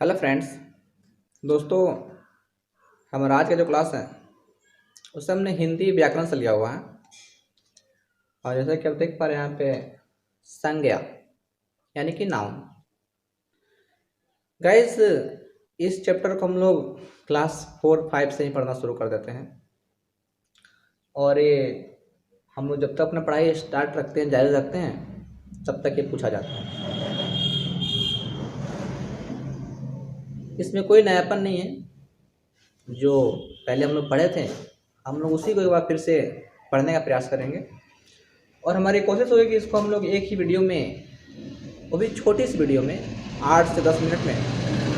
Hello friends. दोस्तों, हमारा आज का जो क्लास है उसमें हमने हिंदी व्याकरण से लिया हुआ है। और जैसा कि आप देख पा रहे हैं यहाँ पे संज्ञा यानी कि नाउन। गाइस, इस चैप्टर को हम लोग क्लास 4-5 से ही पढ़ना शुरू कर देते हैं। और ये हम लोग जब तक अपना पढ़ाई स्टार्ट रखते हैं, जारी रखते हैं, तब तक ये पूछा जाता है। इसमें कोई नयापन नहीं है। जो पहले हम लोग पढ़े थे हम लोग उसी को एक बार फिर से पढ़ने का प्रयास करेंगे। और हमारी कोशिश होगी कि इसको हम लोग एक ही वीडियो में, वो भी छोटी सी वीडियो में 8 से 10 मिनट में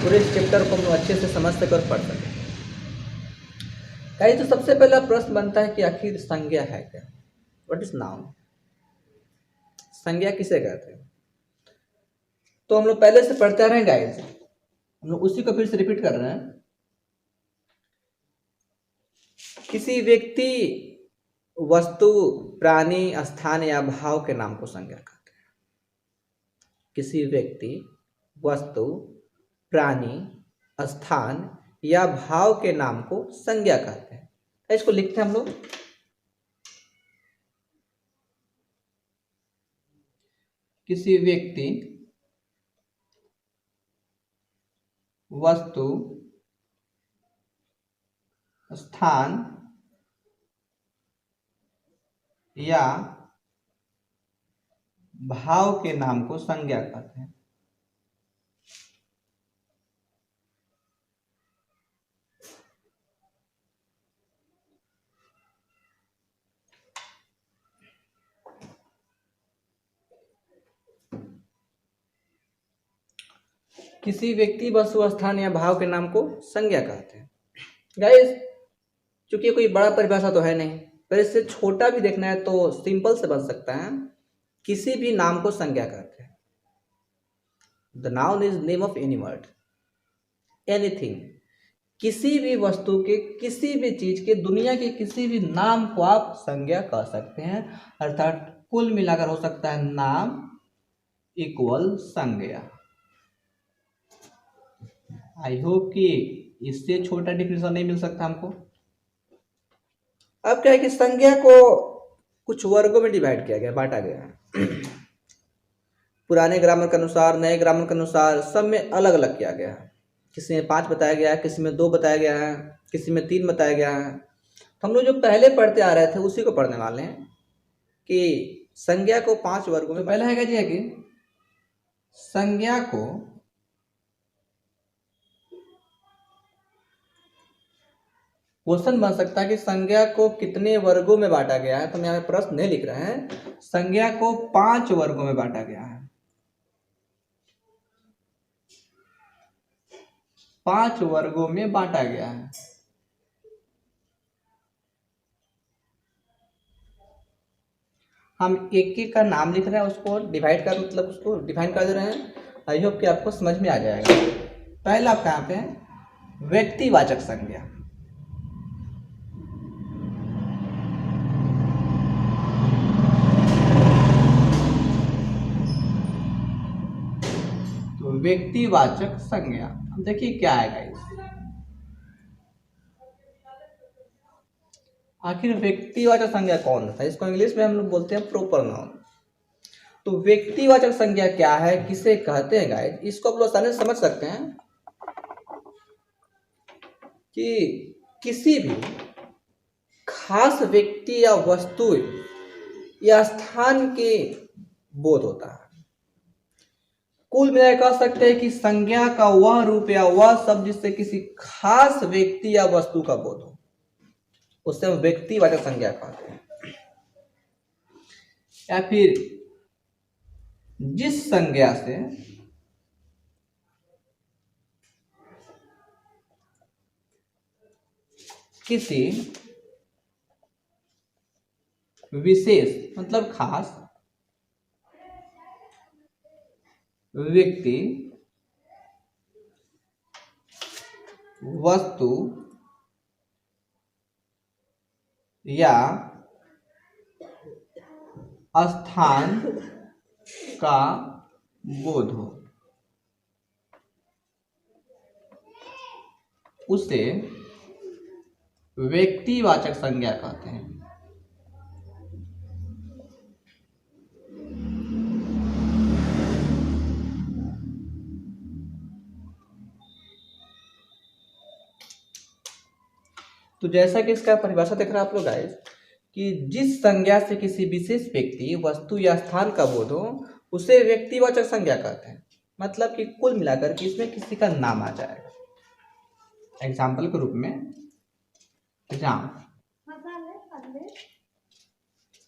पूरे इस चैप्टर को हम लोग अच्छे से समझ सकें और पढ़ सकें। कहीं तो सबसे पहला प्रश्न बनता है कि आखिर संज्ञा है क्या? What is noun? संज्ञा किसे कहते हैं? तो हम लोग पहले से पढ़ते आ रहे हैं गाइस, हम लोग उसी को फिर से रिपीट कर रहे हैं। किसी व्यक्ति, वस्तु, प्राणी, स्थान या भाव के नाम को संज्ञा कहते हैं। किसी व्यक्ति, वस्तु, प्राणी, स्थान या भाव के नाम को संज्ञा कहते हैं। इसको लिखते हैं हम लोग। किसी व्यक्ति, वस्तु, स्थान या भाव के नाम को संज्ञा कहते हैं। किसी व्यक्ति, वस्तु, स्थान या भाव के नाम को संज्ञा कहते हैं। गाइस, चूंकि कोई बड़ा परिभाषा तो है नहीं, पर इससे छोटा भी देखना है तो सिंपल से बन सकता है। किसी भी नाम को संज्ञा कहते हैं। The noun is name of any word, anything. किसी भी वस्तु के, किसी भी चीज के, दुनिया के किसी भी नाम को आप संज्ञा कह सकते हैं। अर्थात कुल मिलाकर हो सकता है नाम इक्वल संज्ञा। आई होप कि इससे छोटा डिफिनेशन नहीं मिल सकता हमको। अब क्या है कि संज्ञा को कुछ वर्गों में डिवाइड किया गया, बांटा गया है। पुराने ग्रामर के अनुसार, नए ग्रामर के अनुसार सब में अलग अलग किया गया है। किसी में 5 बताया गया है, किसी में 2 बताया गया है, किसी में 3 बताया गया है। तो हम लोग जो पहले पढ़ते आ रहे थे उसी को पढ़ने वाले हैं कि संज्ञा को 5 वर्गों में। तो पहला है कि संज्ञा को क्वेश्चन बन सकता है कि संज्ञा को कितने वर्गों में बांटा गया है। तो हम यहाँ पे प्रश्न नहीं लिख रहे हैं। संज्ञा को 5 वर्गों में बांटा गया है। 5 वर्गों में बांटा गया है। हम एक एक का नाम लिख रहे हैं, उसको डिवाइड कर, मतलब उसको डिफाइन कर दे रहे हैं। आई होप कि आपको समझ में आ जाएगा। पहला आपका यहाँ पे व्यक्तिवाचक संज्ञा। तो व्यक्तिवाचक संज्ञा, अब देखिए क्या आएगा इस। आखिर व्यक्तिवाचक संज्ञा कौन था? इसको इंग्लिश में हम लोग बोलते हैं प्रोपर नाउन। तो व्यक्तिवाचक संज्ञा क्या है, किसे कहते हैं गाइस, इसको आप लोग आसानी से समझ सकते हैं कि किसी भी खास व्यक्ति या वस्तु या स्थान के बोध होता है। कुल मिलाकर कह सकते हैं कि संज्ञा का वह रूप या वह शब्द जिससे किसी खास व्यक्ति या वस्तु का बोध हो, उससे हम व्यक्तिवाचक संज्ञा कहते हैं। या फिर जिस संज्ञा से किसी विशेष, मतलब खास व्यक्ति, वस्तु या स्थान का बोध हो। उसे व्यक्तिवाचक संज्ञा कहते हैं। तो जैसा कि इसका परिभाषा देख रहे हैं आप लोग गाइस, कि जिस संज्ञा से किसी विशेष व्यक्ति, वस्तु या स्थान का बोध हो उसे व्यक्तिवाचक संज्ञा कहते हैं। मतलब कि कुल मिलाकर के इसमें किसी का नाम आ जाएगा। एग्जाम्पल के रूप में राम,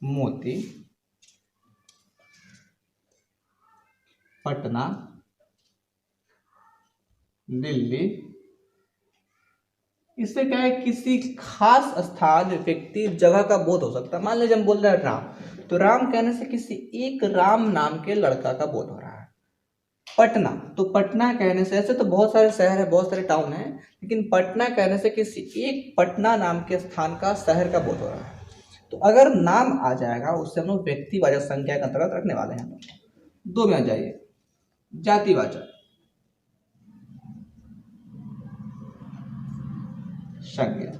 मोती, पटना, दिल्ली। इससे क्या है, किसी खास स्थान, व्यक्ति, जगह का बोध हो सकता है। मान लीजिए हम बोल रहे हैं राम, तो राम कहने से किसी एक राम नाम के लड़का का बोध हो रहा है। पटना, तो पटना कहने से, ऐसे तो बहुत सारे शहर है, बहुत सारे टाउन है, लेकिन पटना कहने से किसी एक पटना नाम के स्थान का, शहर का बोध हो रहा है। तो अगर नाम आ जाएगा उससे हम लोग व्यक्तिवाचक संज्ञा के अंतर्गत रखने वाले हैं। दो में आ जाइए, जातिवाचक संज्ञा।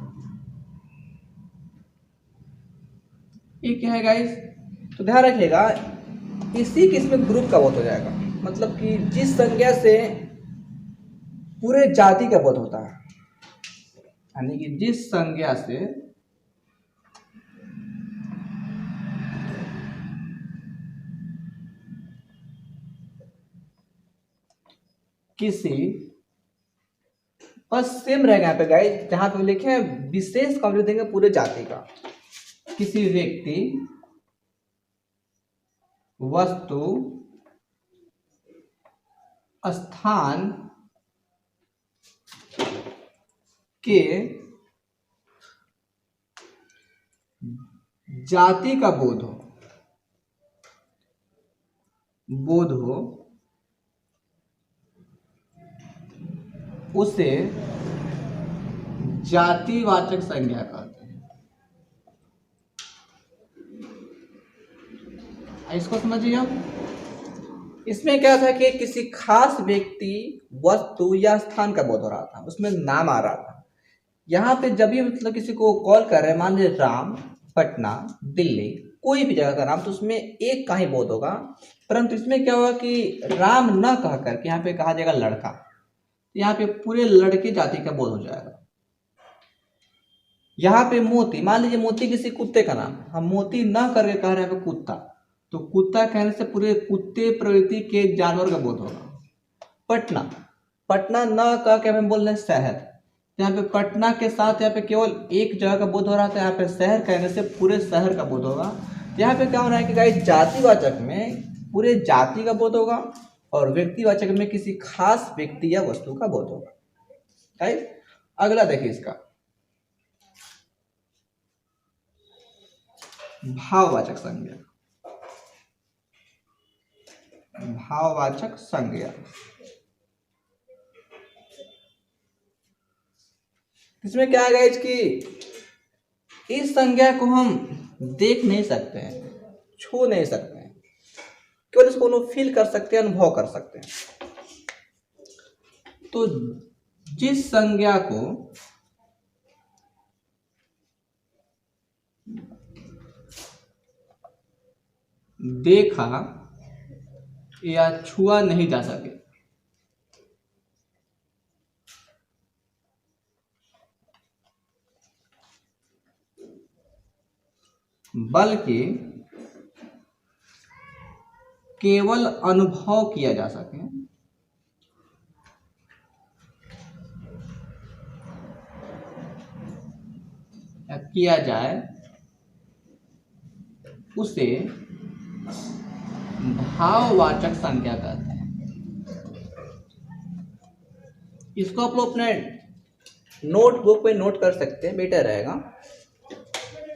ये क्या है गाइस, तो ध्यान रखिएगा, इसी किस्म ग्रुप का बोध हो जाएगा। मतलब कि जिस संज्ञा से पूरे जाति का बोध होता है, यानी कि जिस संज्ञा से किसी, बस सेम रहेगा यहाँ पे गाइस, जहां पे लिखे हैं विशेष का देंगे पूरे जाति का, किसी व्यक्ति, वस्तु, स्थान के जाति का बोध हो उसे जातिवाचक संज्ञा कहते हैं। इसको समझिए आप। इसमें क्या था कि किसी खास व्यक्ति, वस्तु या स्थान का बोध हो रहा था, उसमें नाम आ रहा था। यहाँ पे जब भी मतलब किसी को कॉल कर रहे हैं, मान लीजिए राम, पटना, दिल्ली, कोई भी जगह का नाम, तो उसमें एक का ही बोध होगा। परंतु इसमें क्या होगा कि राम न कह करके यहाँ पे कहा जाएगा लड़का, यहाँ पे पूरे लड़के जाति का बोध हो जाएगा। यहाँ पे मोती, मान लीजिए मोती किसी कुत्ते का नाम, हम मोती न करके कह रहे हैं कुत्ता, तो कुत्ता कहने से पूरे कुत्ते प्रवृत्ति के जानवर का बोध होगा। पटना, पटना न कह के हम बोल रहे हैं शहर, यहाँ पे पटना के साथ यहाँ पे केवल एक जगह का बोध हो रहा था, यहाँ पे शहर कहने से पूरे शहर का बोध होगा। यहाँ पे क्या हो रहा है कि गाइस, जातिवाचक में पूरे जाति का बोध होगा और व्यक्तिवाचक में किसी खास व्यक्ति या वस्तु का बोध होगा। गाइस अगला देखिए इसका भाववाचक संज्ञा। भाववाचक संज्ञा इसमें क्या है गाइस कि इस संज्ञा को हम देख नहीं सकते हैं, छू नहीं सकते हैं, केवल इसको फील कर सकते हैं, अनुभव कर सकते हैं। तो जिस संज्ञा को देखा या छुआ नहीं जा सके, बल्कि केवल अनुभव किया जा सके, या किया जाए, उसे भाववाचक संज्ञा कहते हैं। इसको आप लोग अपने नोटबुक पे नोट कर सकते हैं, बेटर रहेगा।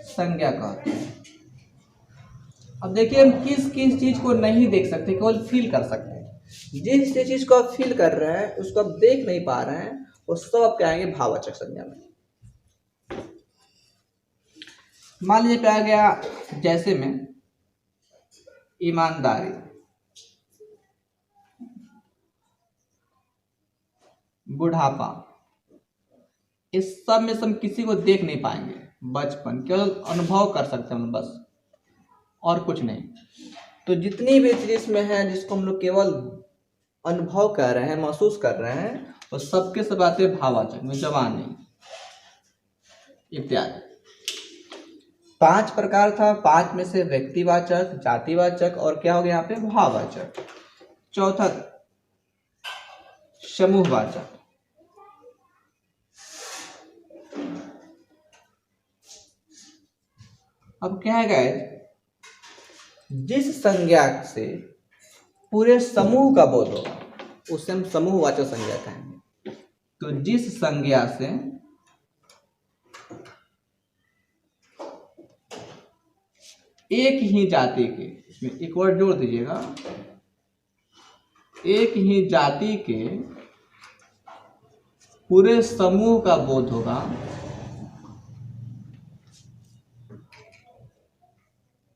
संज्ञा कहते हैं। अब देखिए हम किस किस चीज को नहीं देख सकते, केवल फील कर सकते हैं। जिस चीज को आप फील कर रहे हैं उसको आप देख नहीं पा रहे हैं, वो सब आप क्या आएंगे भाववाचक संज्ञा में। मान लीजिए क्या आ गया, जैसे में ईमानदारी, बुढ़ापा, इस सब में से हम किसी को देख नहीं पाएंगे, बचपन केवल अनुभव कर सकते हैं हम बस, और कुछ नहीं। तो जितनी भी चीज इसमें है जिसको हम लोग केवल अनुभव कर रहे हैं, महसूस कर रहे हैं, वो सबके सब आते हैं भाववाचक में, जवानी इत्यादि। 5 प्रकार था, 5 में से व्यक्तिवाचक, जातिवाचक और क्या हो गया यहाँ पे भाववाचक। चौथा समूहवाचक। अब क्या है गाइस, जिस संज्ञा से पूरे समूह का बोध होगा उसे हम समूहवाचक संज्ञा कहेंगे। तो जिस संज्ञा से एक ही जाति के, इसमें एक वर्ड जोड़ दीजिएगा, एक ही जाति के पूरे समूह का बोध होगा,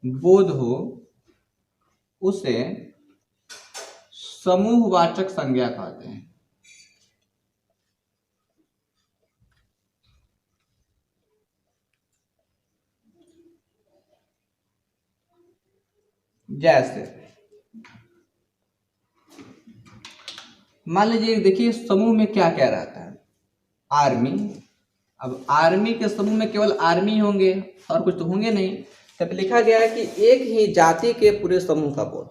बोध हो, उसे समूहवाचक संज्ञा कहते हैं। जैसे मान लीजिए, देखिए समूह में क्या क्या रहता है, आर्मी। अब आर्मी के समूह में केवल आर्मी होंगे और कुछ तो होंगे नहीं, तब लिखा गया है कि एक ही जाति के पूरे समूह का बोध।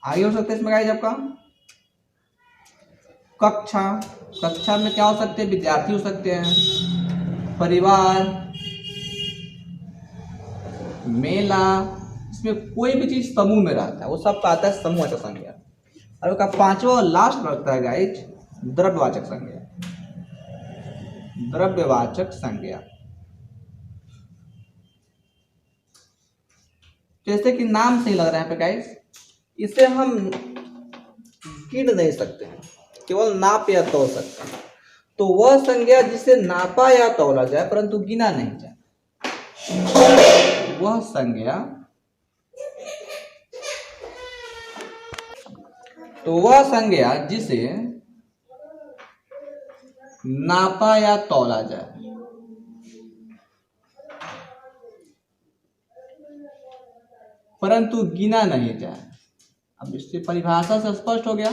आगे हो सकते हैं इसमें गाइस आपका कक्षा। कक्षा में क्या हो सकते हैं, विद्यार्थी हो सकते हैं, परिवार, मेला, इसमें कोई भी चीज समूह में रहता है वो सब का आता है समूहवाचक संज्ञा। और उसका 5वां और लास्ट लगता है गाइस द्रव्यवाचक संज्ञा। द्रव्यवाचक संज्ञा जैसे कि नाम से ही लग रहा है यहाँ पे गाइस, इसे हम गिन नहीं सकते हैं, केवल नाप या तोल सकते हैं। तो वह संज्ञा जिसे नापा या तोला जाए परंतु गिना नहीं जाए, वह संज्ञा, तो वह संज्ञा जिसे नापा या तोला जाए परंतु गिना नहीं जाए। अब इससे परिभाषा से स्पष्ट हो गया,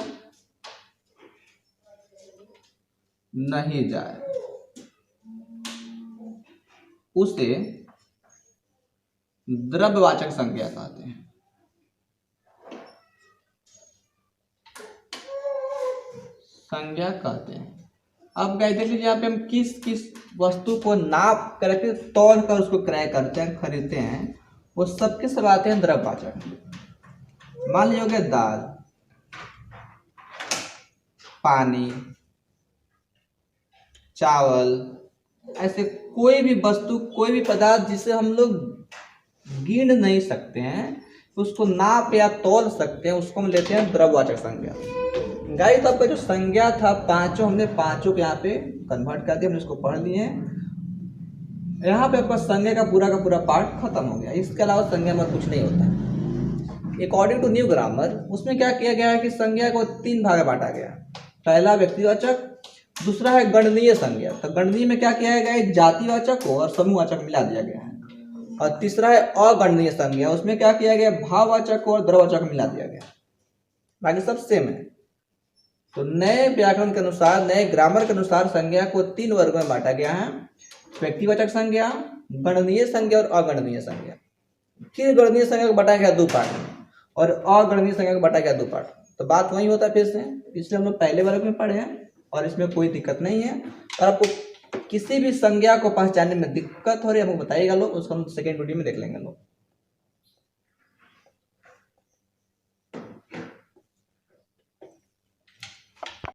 नहीं जाए, उसे द्रव्यवाचक संज्ञा कहते हैं। संज्ञा कहते हैं। अब गाइस देख लीजिए यहाँ पे हम किस किस वस्तु को नाप करके तौल कर उसको क्रय करते हैं, खरीदते हैं, वो सबके सब आते हैं द्रव्यवाचक। मान लीजिए हो गया दाल, पानी, चावल, ऐसे कोई भी वस्तु, कोई भी पदार्थ जिसे हम लोग गिन नहीं सकते हैं, उसको नाप या तौल सकते हैं, उसको हम लेते हैं द्रव्यवाचक संज्ञा। गाइस तो आपका जो संज्ञा था पांचों, हमने पांचों को यहाँ पे कन्वर्ट कर दिया, हमने इसको पढ़ लिए। यहाँ पे आपका संज्ञा का पूरा पार्ट खत्म हो गया। इसके अलावा संज्ञा में कुछ नहीं होता। अकॉर्डिंग टू न्यू ग्रामर उसमें क्या किया गया है कि संज्ञा को 3 भाग में बांटा गया। पहला व्यक्तिवाचक, दूसरा है गणनीय संज्ञा। तो गणनीय में क्या किया गया है, जातिवाचक को और समूहवाचक मिला दिया गया है। और तीसरा है अगणनीय संज्ञा, उसमें क्या किया गया, भाववाचक को और द्रव्यवाचक मिला दिया गया। बाकी सब सेम है। तो नए व्याकरण के अनुसार, नए ग्रामर के अनुसार संज्ञा को 3 वर्गों में बांटा गया है। व्यक्तिवाचक संज्ञा, गणनीय संज्ञा और अगणनीय संज्ञा। फिर गणनीय संज्ञा को बांटा गया 2 पार्ट में और अगणनीय संज्ञा को बांटा गया 2 पार्ट। तो बात वही होता है फिर से, इसलिए हम लोग पहले वर्ग में पढ़े हैं और इसमें कोई दिक्कत नहीं है। और आपको किसी भी संज्ञा को पहचानने में दिक्कत हो रही है, हमको बताइएगा लोग, उसको हम सेकेंड वीडियो में देख लेंगे लोग।